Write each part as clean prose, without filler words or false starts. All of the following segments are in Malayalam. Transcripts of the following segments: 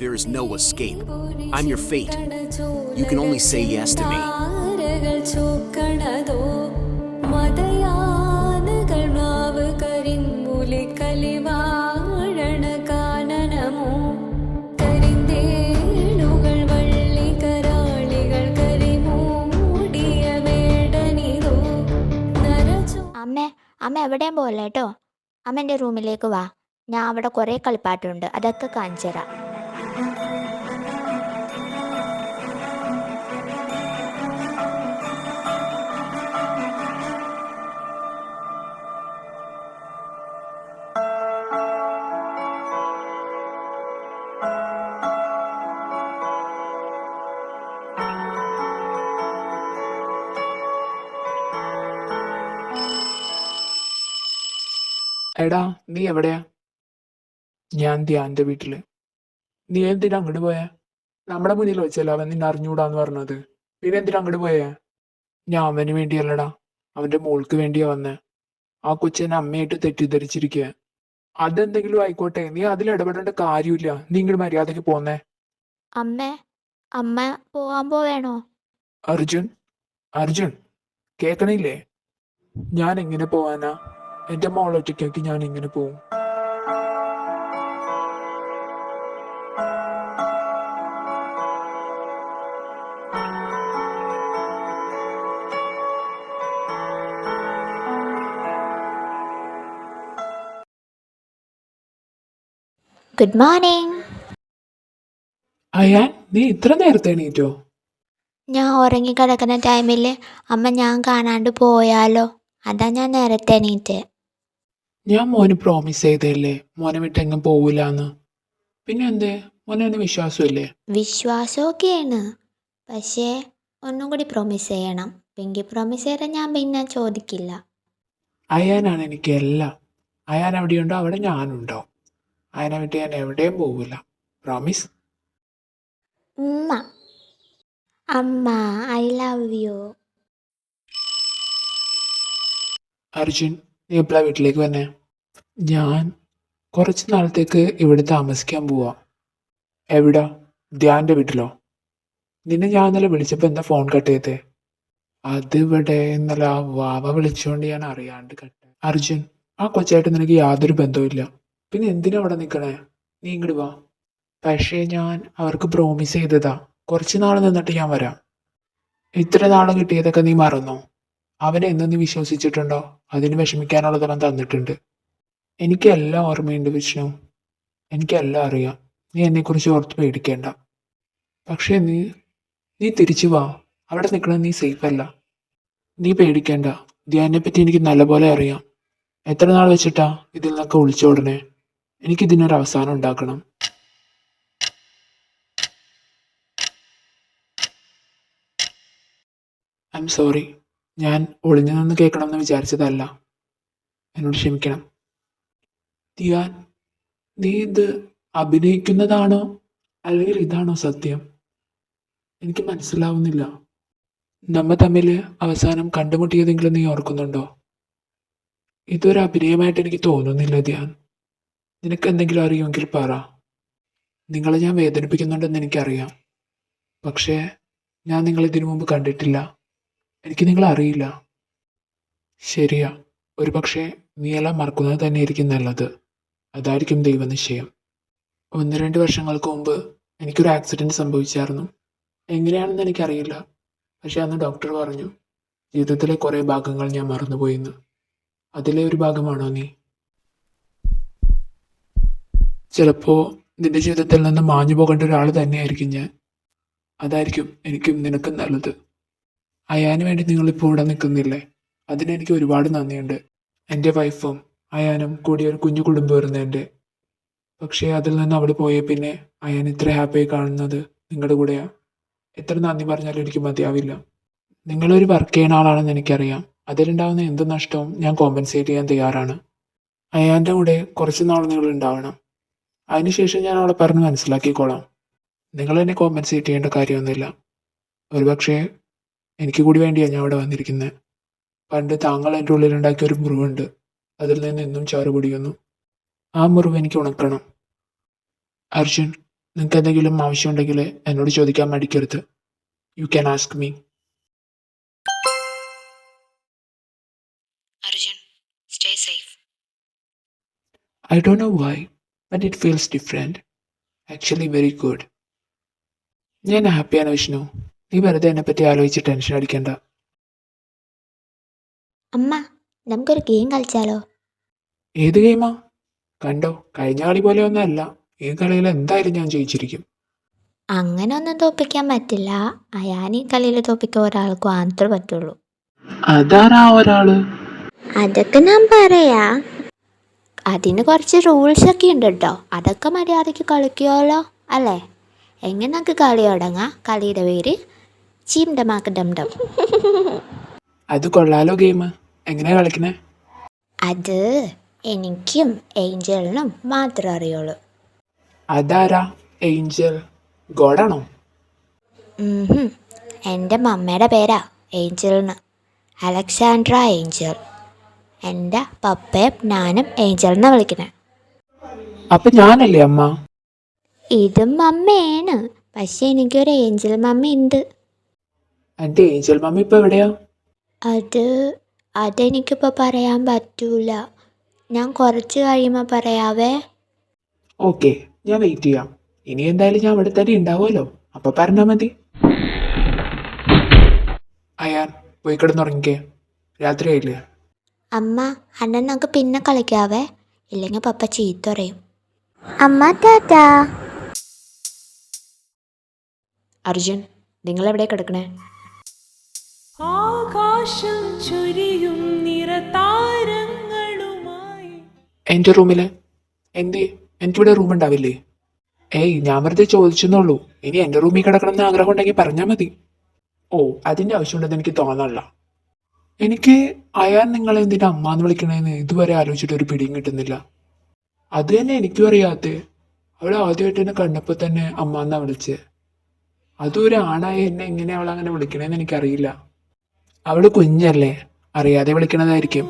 There is no escape. I'm your fate. You can only say yes to me. അമ്മ അമ്മ എവിടെയും പോലെ കേട്ടോ. അമ്മ എൻ്റെ റൂമിലേക്ക് വാ. ഞാൻ അവിടെ കുറേ കളിപ്പാട്ടുണ്ട്, അതൊക്കെ കാണിച്ചു തരാം. എടാ, നീ എവിടെയാ? ഞാൻ ധ്യാന്റെ വീട്ടില്. നീ എന്തിനാ അങ്ങോട്ട് പോയേ? നമ്മുടെ മുന്നിൽ വെച്ചല്ലോ അവൻ നിന്നെ അറിഞ്ഞൂടാന്ന് പറഞ്ഞത്. പിന്നെ എന്തിനാ അങ്ങോട്ട് പോയേ? ഞാൻ അവന് വേണ്ടിയല്ലടാ, അവന്റെ മോൾക്ക് വേണ്ടിയാ വന്നേ. ആ കൊച്ചിനെ അമ്മയായിട്ട് തെറ്റിദ്ധരിച്ചിരിക്കുക. അതെന്തെങ്കിലും ആയിക്കോട്ടെ, നീ അതിൽ ഇടപെടേണ്ട കാര്യമില്ല. നീ ഇങ്ങോട്ട് മര്യാദക്ക് പോന്നേ. അമ്മ അമ്മ പോവാൻ പോവേണോ? അർജുൻ, അർജുൻ, കേക്കണില്ലേ? ഞാൻ എങ്ങനെ പോവാനാ? എന്റെ മോളൊറ്റയ്ക്കാക്കി ഞാൻ എങ്ങനെ പോവും? Good morning. അയാൻ, നീ ഇത്ര നേരത്തെ എണീറ്റോ? ഞാൻ ഉറങ്ങിക്കിടക്കുന്ന ടൈമിൽ അമ്മ ഞാൻ കാണാണ്ട് പോയാലോ, അതാ ഞാൻ നേരത്തെ എണീറ്റ്. ഞാൻ മോന് പ്രോമിസ് ചെയ്തല്ലേ മോനെ വിട്ട് എങ്ങും പോവില്ലാന്ന്. പിന്നെ എന്തേ, മോനെ എന്നെ വിശ്വാസമില്ലേ? വിശ്വാസമൊക്കെയാണ്, പക്ഷേ ഒന്നും കൂടി പ്രോമിസ് ചെയ്യണം. പിങ്കി പ്രോമിസ് ചെയ്താൽ ഞാൻ പിന്നെ ചോദിക്കില്ല. അയാനാണ് എനിക്ക് എല്ലാം. അയാൻ എവിടെയുണ്ടോ അവിടെ ഞാനുണ്ടോ. അയാനെ വിട്ട് ഞാൻ എവിടെയും പോവില്ല. പ്രോമിസ്. ഉമ്മ, അമ്മ, ഐ ലവ് യു. അർജുൻ, നീ എപ്പോഴാ വീട്ടിലേക്ക് വന്നെ? ഞാൻ കുറച്ച് നാളത്തേക്ക് ഇവിടെ താമസിക്കാൻ പോവാ. എവിടാ? ധ്യാന്റെ വീട്ടിലോ? നിന്നെ ഞാൻ ഇന്നലെ വിളിച്ചപ്പോൾ എന്താ ഫോൺ കട്ട് ചെയ്തേ? അതിവിടെ ഇന്നലെ ആ വാവ വിളിച്ചുകൊണ്ട് ഞാൻ അറിയാണ്ട് കട്ട്. അർജുൻ, ആ കൊച്ചായിട്ട് നിനക്ക് യാതൊരു ബന്ധവുമില്ല. പിന്നെ എന്തിനാ അവിടെ നിൽക്കണേ? നീ ഇങ്ങോട്ട് വാ. പക്ഷേ ഞാൻ അവർക്ക് പ്രോമിസ് ചെയ്തതാ, കുറച്ച് നാൾ നിന്നിട്ട് ഞാൻ വരാം. ഇത്ര നാളെ കിട്ടിയതൊക്കെ നീ മറന്നോ? അവനെ എന്ന് നീ വിശ്വസിച്ചിട്ടുണ്ടോ? അതിന് വിഷമിക്കാനുള്ളത് അവൻ തന്നിട്ടുണ്ട്. എനിക്കെല്ലാം ഓർമ്മയുണ്ട് വിഷ്ണു, എനിക്കെല്ലാം അറിയാം. നീ എന്നെക്കുറിച്ച് ഓർത്ത് പേടിക്കേണ്ട. പക്ഷേ നീ നീ തിരിച്ചു വാ. അവിടെ നിൽക്കണത് നീ സേഫ് അല്ല. നീ പേടിക്കേണ്ട. ധ്യാനെ പറ്റി എനിക്ക് നല്ലപോലെ അറിയാം. എത്ര നാൾ വെച്ചിട്ടാ ഇതിൽ നിന്നൊക്കെ ഒളിച്ചോടണേ? എനിക്കിതിനൊരു അവസാനം ഉണ്ടാക്കണം. I am sorry. ഞാൻ ഒളിഞ്ഞു നിന്ന് കേൾക്കണം എന്ന് വിചാരിച്ചതല്ല. എന്നോട് ക്ഷമിക്കണം. ധ്യാൻ, നീ ഇത് അഭിനയിക്കുന്നതാണോ അല്ലെങ്കിൽ ഇതാണോ സത്യം? എനിക്ക് മനസ്സിലാവുന്നില്ല. നമ്മ തമ്മിൽ അവസാനം കണ്ടുമുട്ടിയതെങ്കിലും നീ ഓർക്കുന്നുണ്ടോ? ഇതൊരു അഭിനയമായിട്ട് എനിക്ക് തോന്നുന്നില്ല ധ്യാൻ. നിനക്ക് എന്തെങ്കിലും അറിയുമെങ്കിൽ പറ. നിങ്ങളെ ഞാൻ വേദനിപ്പിക്കുന്നുണ്ടെന്ന് എനിക്കറിയാം. പക്ഷേ ഞാൻ നിങ്ങളെ ഇതിനു മുമ്പ് കണ്ടിട്ടില്ല. എനിക്ക് നിങ്ങളെ അറിയില്ല. ശരിയാ, ഒരു പക്ഷേ നീയെല്ലാം മറക്കുന്നത് തന്നെയായിരിക്കും നല്ലത്. അതായിരിക്കും ദൈവനിശ്ചയം. 1-2 വർഷങ്ങൾക്ക് മുമ്പ് എനിക്കൊരു ആക്സിഡൻറ്റ് സംഭവിച്ചായിരുന്നു. എങ്ങനെയാണെന്ന് എനിക്കറിയില്ല. പക്ഷെ അന്ന് ഡോക്ടർ പറഞ്ഞു ജീവിതത്തിലെ കുറേ ഭാഗങ്ങൾ ഞാൻ മറന്നുപോയിന്ന്. അതിലെ ഒരു ഭാഗമാണോ നീ? ചിലപ്പോൾ നിന്റെ ജീവിതത്തിൽ നിന്ന് മാഞ്ഞു പോകേണ്ട ഒരാൾ തന്നെയായിരിക്കും ഞാൻ. അതായിരിക്കും എനിക്കും നിനക്കും നല്ലത്. അയാന് വേണ്ടി നിങ്ങളിപ്പോൾ ഇവിടെ നിൽക്കുന്നില്ലേ? അതിനെനിക്ക് ഒരുപാട് നന്ദിയുണ്ട്. എൻ്റെ വൈഫും അയാനും കൂടി ഒരു കുഞ്ഞു കുടുംബമായിരുന്നു എൻ്റെ. പക്ഷേ അതിൽ നിന്ന് അവിടെ പോയ പിന്നെ അയാൻ ഇത്ര ഹാപ്പിയായി കാണുന്നത് നിങ്ങളുടെ കൂടെയാണ്. എത്ര നന്ദി പറഞ്ഞാലും എനിക്ക് മതിയാവില്ല. നിങ്ങളൊരു വർക്ക് ചെയ്യുന്ന ആളാണെന്ന് എനിക്കറിയാം. അതിലുണ്ടാകുന്ന എന്ത് നഷ്ടവും ഞാൻ കോമ്പൻസേറ്റ് ചെയ്യാൻ തയ്യാറാണ്. അയാൻ്റെ കൂടെ കുറച്ച് നാൾ നിങ്ങൾ ഉണ്ടാവണം. അതിനുശേഷം ഞാൻ അവളെ പറഞ്ഞ് മനസ്സിലാക്കിക്കോളാം. നിങ്ങൾ എന്നെ കോമ്പൻസേറ്റ് ചെയ്യേണ്ട കാര്യമൊന്നുമില്ല. ഒരുപക്ഷെ എനിക്ക് കൂടി വേണ്ടിയാണ് ഞാൻ അവിടെ വന്നിരിക്കുന്നത്. പണ്ട് താങ്കൾ എൻ്റെ ഉള്ളിലുണ്ടാക്കിയ ഒരു മുറിവുണ്ട്. അതിൽ നിന്ന് ഇന്നും ചാറ് പൊടിയുന്നു. ആ മുറിവ് എനിക്ക് ഉണക്കണം. അർജുൻ, നിങ്ങൾക്ക് എന്തെങ്കിലും ആവശ്യമുണ്ടെങ്കിൽ എന്നോട് ചോദിക്കാൻ മടിക്കരുത്. You can ask me. Arjun, stay safe. I don't know why, but it feels different. Actually very good. ഞാൻ ഹാപ്പിയാണ് വിഷ്ണു. നീ വെറുതെ എന്നെ പറ്റി ആലോചിച്ച് ടെൻഷൻ അടിക്കണ്ട. അമ്മ, നമുക്കൊരു ഗെയിം കളിച്ചാലോ? ഏത് ഗെയിമാ? കണ്ടോ, കഴിഞ്ഞ കളി പോലെ ഒന്നും അല്ല. ഈ കളിയിൽ എന്തായാലും ഞാൻ ജയിച്ചിരിക്കും. അങ്ങനെ ഒന്നും തോപ്പിക്കാൻ പറ്റില്ല. ഞാൻ ഈ കളിയിൽ തോപ്പിക്കാൻ ഒരാൾക്ക് മാത്രമേ പറ്റുള്ളൂ. അതാരാ ഒരാള്? അതൊക്കെ ഞാൻ പറയാ. അതിന് കുറച്ച് റൂൾസ് ഒക്കെ ഉണ്ട് കേട്ടോ. അതൊക്കെ മര്യാദയ്ക്ക് കളിക്കുമല്ലോ അല്ലേ? എങ്ങനെ നമുക്ക് കളി തുടങ്ങാം. കളിയുടെ പേര് ചീം ഡമാക്ക് ഡം ഡം. അത് കൊള്ളാലോ ഗെയിം. എങ്ങനെയാ കളിക്കണേ? അത് എനിക്കും ഏഞ്ചലിനും മാത്രമേ അറിയുള്ളൂ. അതാരാ ഏഞ്ചൽ? ഗോഡാണോ? എൻ്റെ മമ്മയുടെ പേരാ ഏഞ്ചലിന്. Alexandra Angel. എൻ്റെ പപ്പയും ഞാനും ഏഞ്ചലിനെ വിളിക്കണേ. അപ്പൊ ഞാനല്ലേ അമ്മ? ഇതും മമ്മയാണ്, പക്ഷെ എനിക്കൊരു ഏഞ്ചൽ മമ്മി ഉണ്ട്. എന്റെ ഏഞ്ചൽ മമ്മി ഇപ്പൊ എവിടെയാ? അതെനിക്കിപ്പോൾ പറയാൻ പറ്റൂല. ഞാൻ കുറച്ച് കഴിയുമ്പോൾ പറയാവേ. ഓക്കെ, ഞാൻ വെയിറ്റ് ചെയ്യാം. ഇനി എന്തായാലും ഞാൻ ഇവിടെ തന്നെ ഉണ്ടാവുമല്ലോ, അപ്പൊ പറഞ്ഞാ മതി. അയാൻ പോയി കിടന്നുറങ്ങിക്കേ, രാത്രിയായില്ലേ? അമ്മ, അണ്ണൻ നമുക്ക് പിന്നെ കളിക്കാവേ, ഇല്ലെങ്കിൽ പപ്പ ചീത്ത പറയും. അമ്മ ടാറ്റാ. അർജുൻ, നിങ്ങളെവിടെ കിടക്കണേ? ആകാശം ചുരിയും നിറതാരങ്ങളുമായി. എന്റെ റൂമില്. എന്തേ, എനിക്കിവിടെ റൂം ഉണ്ടാവില്ലേ? ഏയ്, ഞാൻ വെറുതെ ചോദിച്ചെന്നുള്ളൂ. ഇനി എന്റെ റൂമിൽ കിടക്കണം എന്ന് ആഗ്രഹം ഉണ്ടെങ്കിൽ പറഞ്ഞാൽ മതി. ഓ, അതിന്റെ ആവശ്യമുണ്ടെന്ന് എനിക്ക് തോന്നല്ല. എനിക്ക് അയാൻ നിങ്ങളെ എന്തിനാ അമ്മ എന്ന് വിളിക്കണേന്ന് ഇതുവരെ ആലോചിച്ചിട്ട് ഒരു പിടിയും കിട്ടുന്നില്ല. അത് തന്നെ എനിക്കും അറിയാത്തെ. അവളെ ആദ്യമായിട്ട് എന്നെ കണ്ടപ്പോ തന്നെ അമ്മ എന്നാ വിളിച്ചേ. അതും ഒരു ആണായ എന്നെ എങ്ങനെ അവൾ അങ്ങനെ വിളിക്കണേന്ന് എനിക്കറിയില്ല. അവള് കുഞ്ഞല്ലേ, അറിയാതെ വിളിക്കണതായിരിക്കും.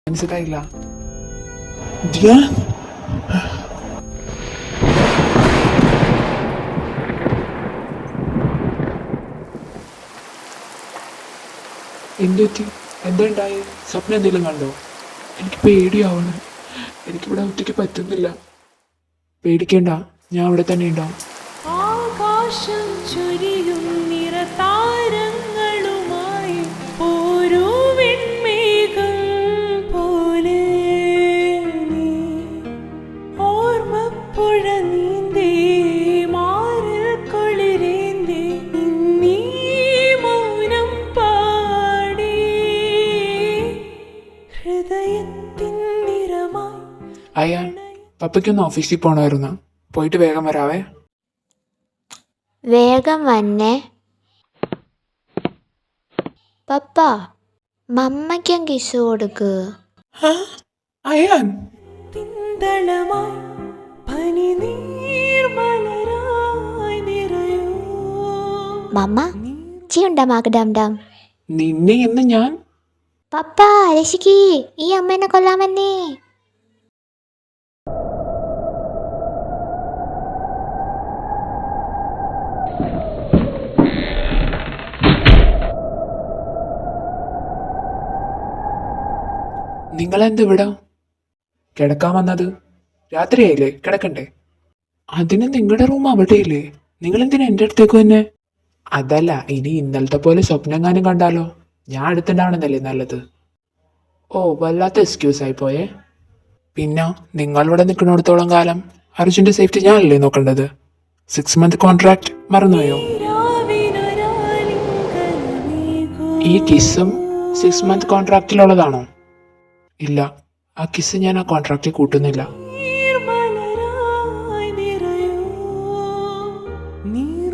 മനസ്സിലായില്ല. ധ്യാൻ, എന്തുപറ്റി? എന്താ ഉണ്ടായി? സ്വപ്നം എന്തെങ്കിലും കണ്ടോ? എനിക്ക് പേടിയാവണം. എനിക്കിവിടെ ഒറ്റയ്ക്ക് പറ്റുന്നില്ല. പേടിക്കേണ്ട, ഞാൻ അവിടെ തന്നെ ഉണ്ടാവും. ആകാശം ചുരിയും നിറതാരങ്ങളുമായി ഓരോ വെൺമേഘം പോലെ നീ ഓർമ്മപ്പുഴ നീന്തേ മാറിൽ കുളിരേന്തേ നീ മൗനം പാടി ഹൃദയത്തിൻ നിറമായി. അയ്യാ, പപ്പയ്ക്കൊന്ന് ഓഫീസിൽ പോകണമായിരുന്നു. പോയിട്ട് വേഗം വരാവേ. വേഗം വന്നേ. പപ്പ, മമ്മയ്ക്കും കിസ് കൊടുക്ക്. അയ്യാൻ, തിന്തളമായി പനിനീർമലരായി നിറയൂ. മമ്മ, ചീണ്ടമാക്ക് ഡം ഡം. നിന്നെ എന്ന് ഞാൻ? പപ്പ, രക്ഷിക്ക്, ഈ അമ്മേനെ കൊല്ലാൻ വന്നേ. നിങ്ങളെന്ത് ഇവിടെ കിടക്കാൻ വന്നത്? രാത്രിയായില്ലേ, കിടക്കണ്ടേ? അതിന് നിങ്ങളുടെ റൂം അവിടെയില്ലേ? നിങ്ങളെന്തിനാ എൻ്റെ അടുത്തേക്ക് തന്നെ? അതല്ല, ഇനി ഇന്നലത്തെ പോലെ സ്വപ്നങ്ങാനും കണ്ടാലോ? ഞാൻ അടുത്തുണ്ടാവണമെന്നല്ലേ നല്ലത്. ഓ, വല്ലാത്ത എക്സ്ക്യൂസ് ആയി പോയേ. പിന്നെ നിങ്ങളിവിടെ നിൽക്കുന്നിടത്തോളം കാലം അർജുൻ്റെ സേഫ്റ്റി ഞാനല്ലേ നോക്കേണ്ടത്? 6 month കോൺട്രാക്ട് മറന്നുപോയോ? ഈ കിസ്സും 6 month നീ